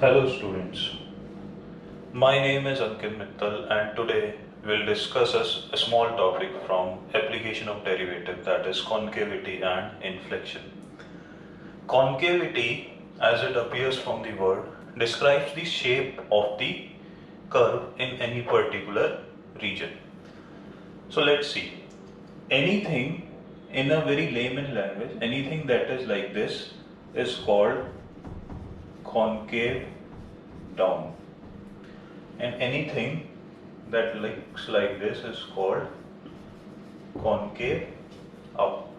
Hello students, my name is Ankit Mittal and today we'll discuss a small topic from application of derivative, that is concavity and inflection. Concavity, as it appears from the word, describes the shape of the curve in any particular region. So let's see, anything in a very layman language, anything that is like this is called concave down, and anything that looks like this is called concave up.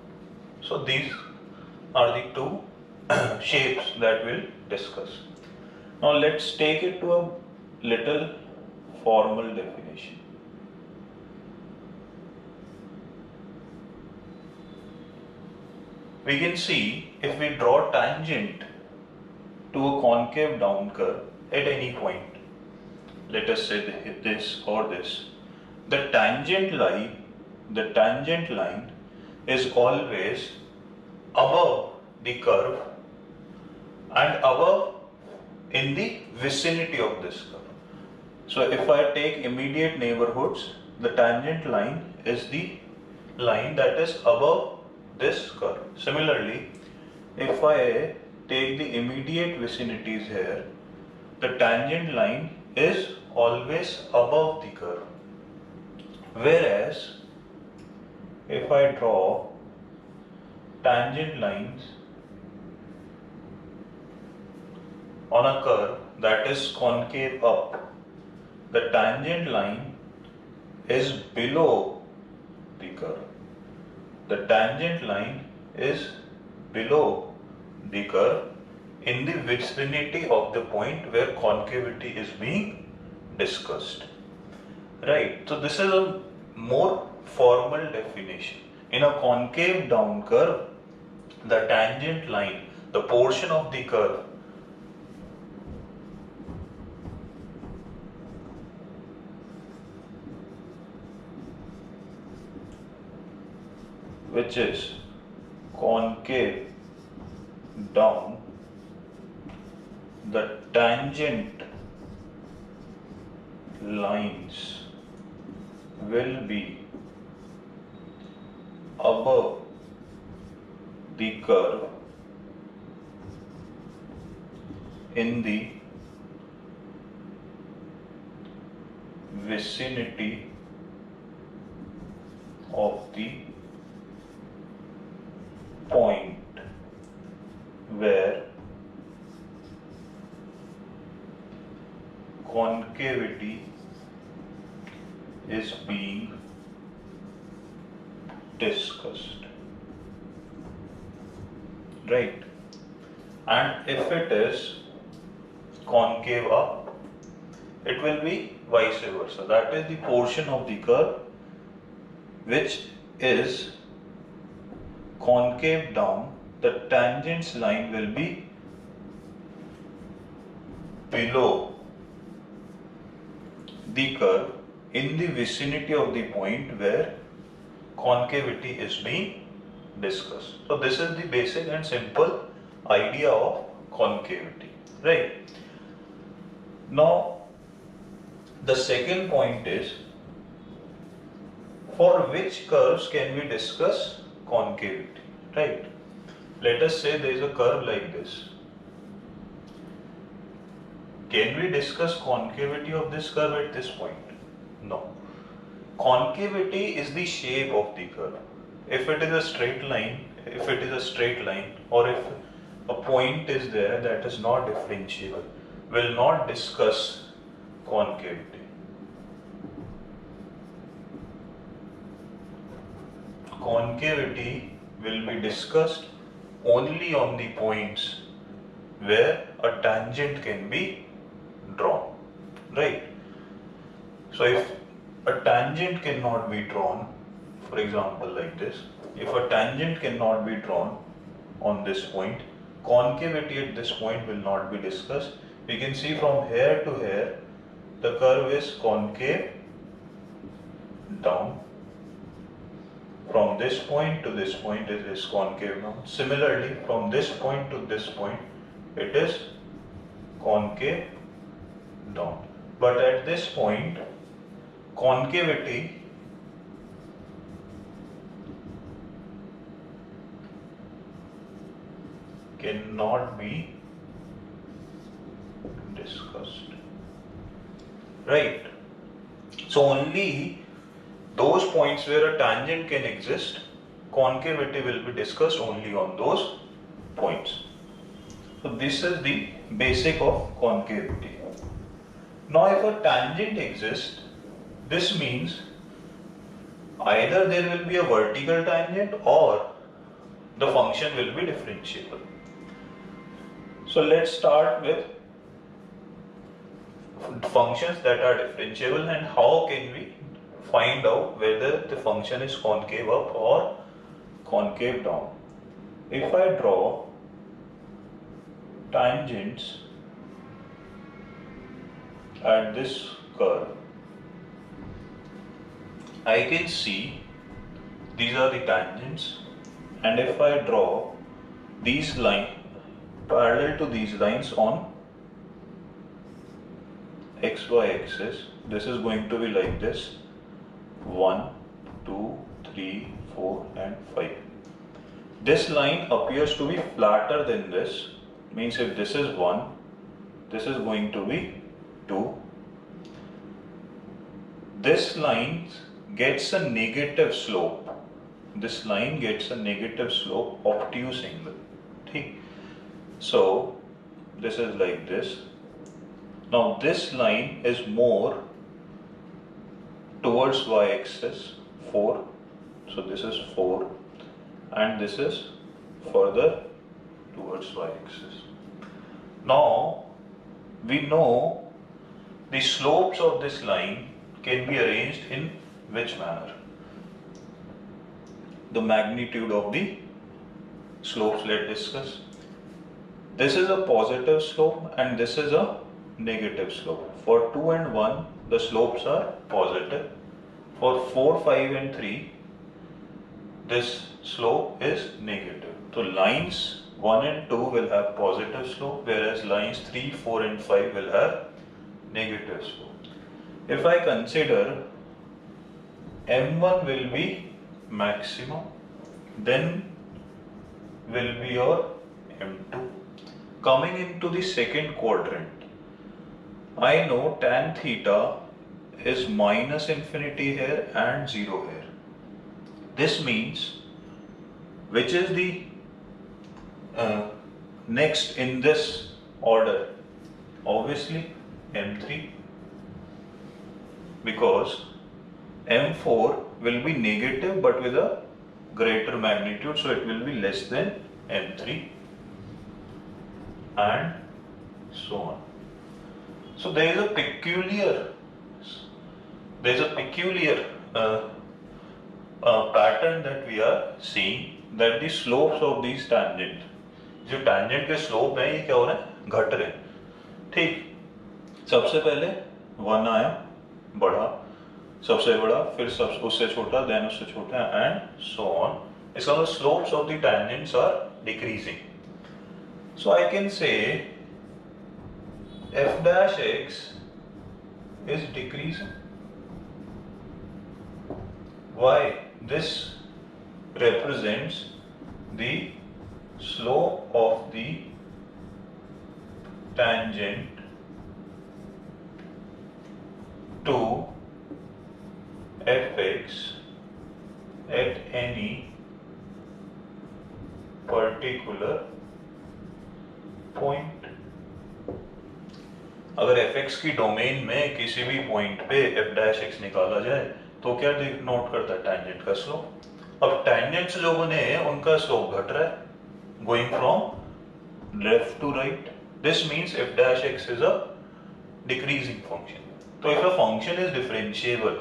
So these are the two shapes that we'll discuss. Now let's take it to a little formal definition. We can see if we draw tangent to a concave down curve at any point, let us say this or this, the tangent line is always above the curve and above in the vicinity of this curve. So if I take immediate neighborhoods, the tangent line is the line that is above this curve. Similarly, if I take the immediate vicinities here, the tangent line is always above the curve. Whereas if I draw tangent lines on a curve that is concave up, the tangent line is below the curve. The tangent line is below the curve in the vicinity of the point where concavity is being discussed. Right, so this is a more formal definition. In a concave down curve, the tangent line, the portion of the curve which is concave down, the tangent lines will be above the curve in the vicinity of the point where concavity is being discussed. Right? And if it is concave up, it will be vice versa. That is the portion of the curve which is concave down, the tangent line will be below the curve in the vicinity of the point where concavity is being discussed. So this is the basic and simple idea of concavity, right? Now the second point is, for which curves can we discuss concavity, right? Let us say there is a curve like this. Can we discuss concavity of this curve at this point? No. Concavity is the shape of the curve. If it is a straight line, or if a point is there that is not differentiable, we'll not discuss concavity. Concavity will be discussed only on the points where a tangent can be drawn, right? So if a tangent cannot be drawn, for example like this, if a tangent cannot be drawn on this point, concavity at this point will not be discussed. We can see from here to here, the curve is concave down. From this point to this point it is concave down. Similarly, from this point to this point it is concave down. But at this point, concavity cannot be discussed. Right? So only those points where a tangent can exist, concavity will be discussed only on those points. So this is the basic of concavity. Now if a tangent exists, this means either there will be a vertical tangent or the function will be differentiable. So let's start with functions that are differentiable and how can we find out whether the function is concave up or concave down. If I draw tangents at this curve, I can see these are the tangents, and if I draw these lines parallel to these lines on xy axis, this is going to be like this: 1, 2, 3, 4 and 5. This line appears to be flatter than this, means if this is 1, this is going to be 2. This line gets a negative slope. This line gets a negative slope, obtuse angle. Okay. So this is like this. Now this line is more towards y-axis, 4. So this is 4 and this is further towards y-axis. Now we know the slopes of this line can be arranged in which manner? The magnitude of the slopes, let's discuss. This is a positive slope and this is a negative slope. For 2 and 1, the slopes are positive. For 4, 5 and 3, this slope is negative. So lines 1 and 2 will have positive slope, whereas lines 3, 4 and 5 will have negative slope. If I consider M1 will be maximum, then will be your M2. Coming into the second quadrant, I know tan theta is minus infinity here and 0 here. This means which is the next in this order? Obviously M3, because M4 will be negative but with a greater magnitude, so it will be less than M3 and so on. So there is a peculiar pattern that we are seeing, that the slopes of these tangent, जो tangent के slope हैं ये क्या हो रहे हैं, घट रहे हैं. ठीक, सबसे पहले 1 आया, बढ़ा, सबसे बड़ा, फिर सब उससे छोटा, then उससे छोटा and so on. इसका मतलब slopes of the tangents are decreasing. So I can say f dash x is decreasing. Why? This represents the slope of the tangent to fx at any particular point. अगर fx की domain में किसी भी point पे f dash x निकाला जाए तो क्या नोट करता है, tangent का स्लोप. अब tangents जो बने हैं उनका स्लोप घट रहा है, going from left to right. This means f dash x is a decreasing function. So if a function is differentiable,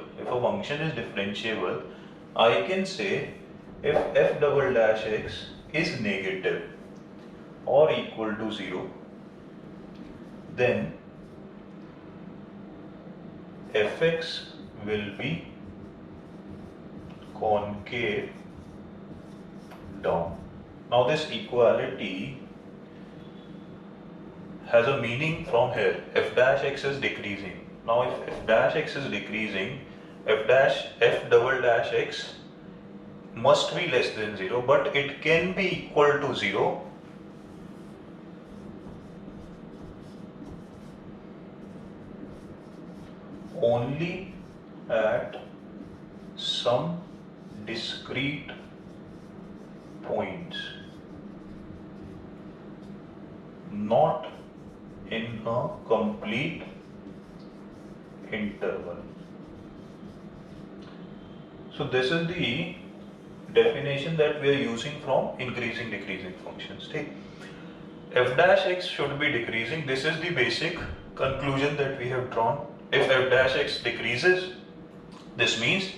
I can say if f double dash x is negative or equal to 0, then fx will be concave down. Now this equality has a meaning from here. F dash x is decreasing. Now if f dash x is decreasing, f double dash x must be less than 0, but it can be equal to 0 only at some discrete points, not in a complete interval. So this is the definition that we are using from increasing decreasing functions. Take f dash x should be decreasing. This is the basic conclusion that we have drawn. If f dash x decreases, this means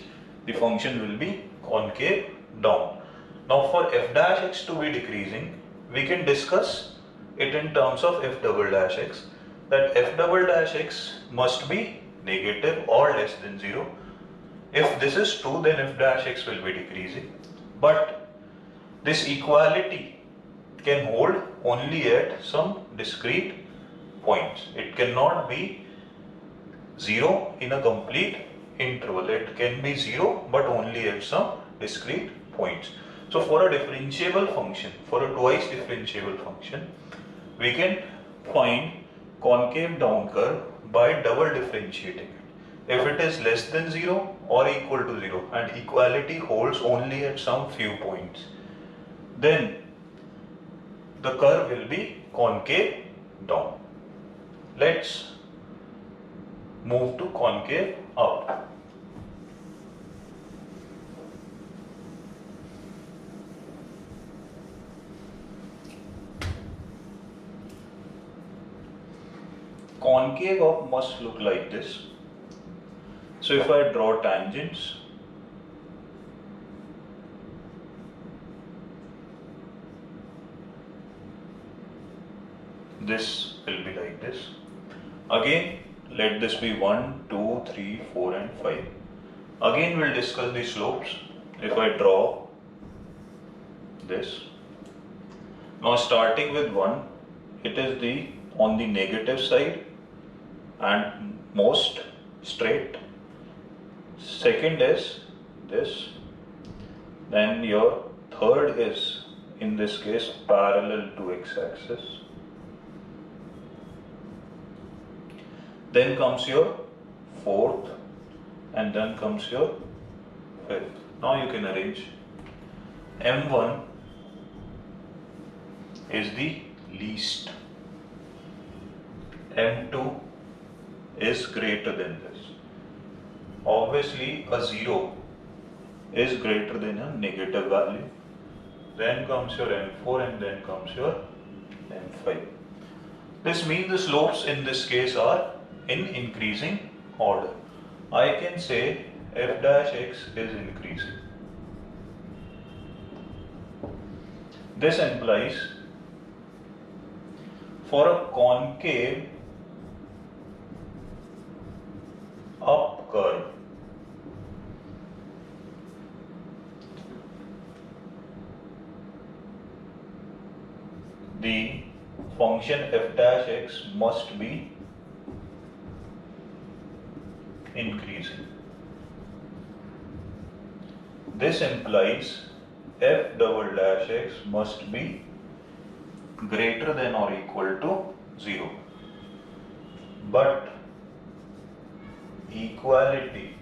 the function will be concave down. Now for f dash x to be decreasing, we can discuss it in terms of f double dash x, that f double dash x must be negative or less than 0. If this is true, then f dash x will be decreasing. But this equality can hold only at some discrete points. It cannot be 0 in a complete interval. It can be 0 but only at some discrete points. So for a differentiable function, for a twice differentiable function, we can find concave down curve by double differentiating it. If it is less than 0 or equal to 0 and equality holds only at some few points, then the curve will be concave down. Let's move to concave up. Concave up must look like this. So if I draw tangents, this will be like this. Again, let this be 1, 2, 3, 4 and 5. Again we'll discuss the slopes. If I draw this, now starting with 1, it is the on the negative side and most straight. Second is this, then your third is in this case parallel to x-axis. Then comes your fourth and then comes your fifth. Now you can arrange. M1 is the least. M2 is greater than this. Obviously a 0 is greater than a negative value. Then comes your M4 and then comes your M5. This means the slopes in this case are in increasing order. I can say f dash x is increasing. This implies for a concave up curve, the function f dash x must be increasing. This implies f double dash x must be greater than or equal to 0. But equality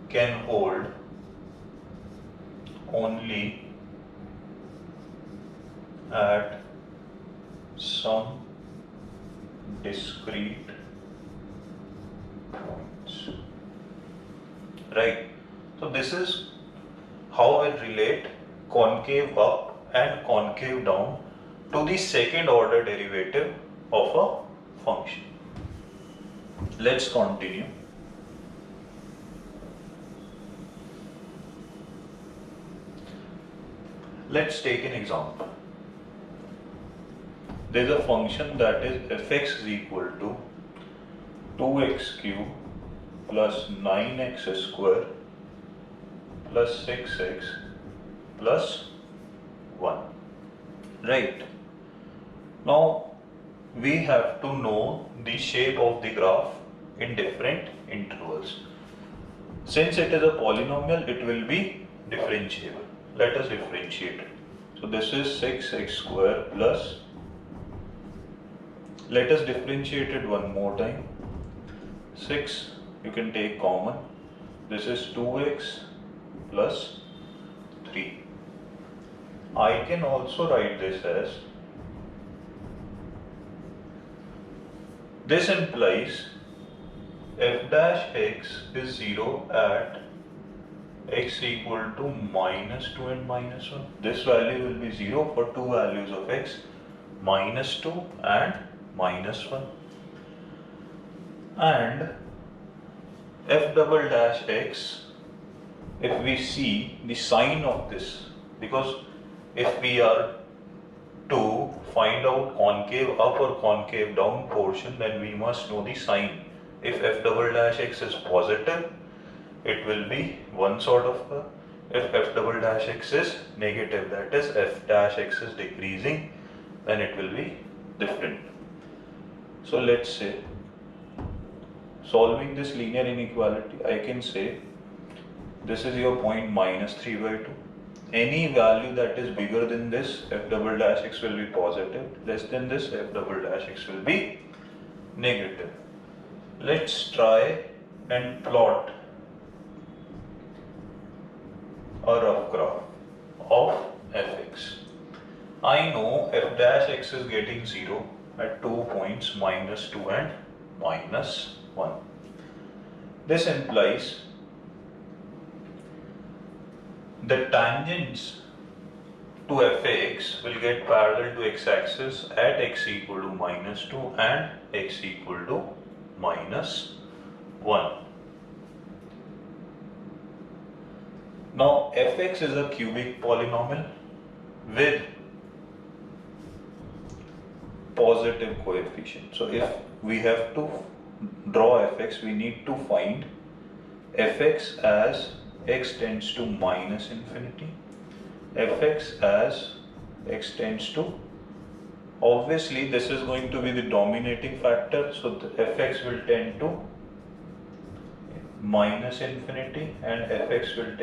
can hold only at some discrete points. Right. So this is how we relate concave up and concave down to the second order derivative of a function. Let's continue. Let's take an example. There is a function that is f(x) is equal to 2x cube plus 9x square plus 6x plus 1. Right. Now we have to know the shape of the graph in different intervals. Since it is a polynomial, it will be differentiable. Let us differentiate it. So this is 6x square plus, let us differentiate it one more time. 6 you can take common. This is 2x plus 3. I can also write this as, this implies f dash x is 0 at x equal to minus 2 and minus 1. This value will be 0 for two values of x, minus 2 and minus 1. And f double dash x, if we see the sign of this, because if we are to find out concave up or concave down portion, then we must know the sign. If f double dash x is positive, it will be one sort of curve. If f double dash x is negative, that is f dash x is decreasing, then it will be different. So let's say, solving this linear inequality, I can say this is your point minus 3 by 2. Any value that is bigger than this, f double dash x will be positive. Less than this, f double dash x will be negative. Let's try and plot a rough graph of fx. I know f dash x is getting 0 at 2 points, minus 2 and minus 1. This implies the tangents to fx will get parallel to x-axis at x equal to minus 2 and x equal to minus 1. Now fx is a cubic polynomial with positive coefficient. So if we have to draw fx, we need to find fx as x tends to minus infinity, fx as x tends to, obviously this is going to be the dominating factor, so the fx will tend to minus infinity and fx will tend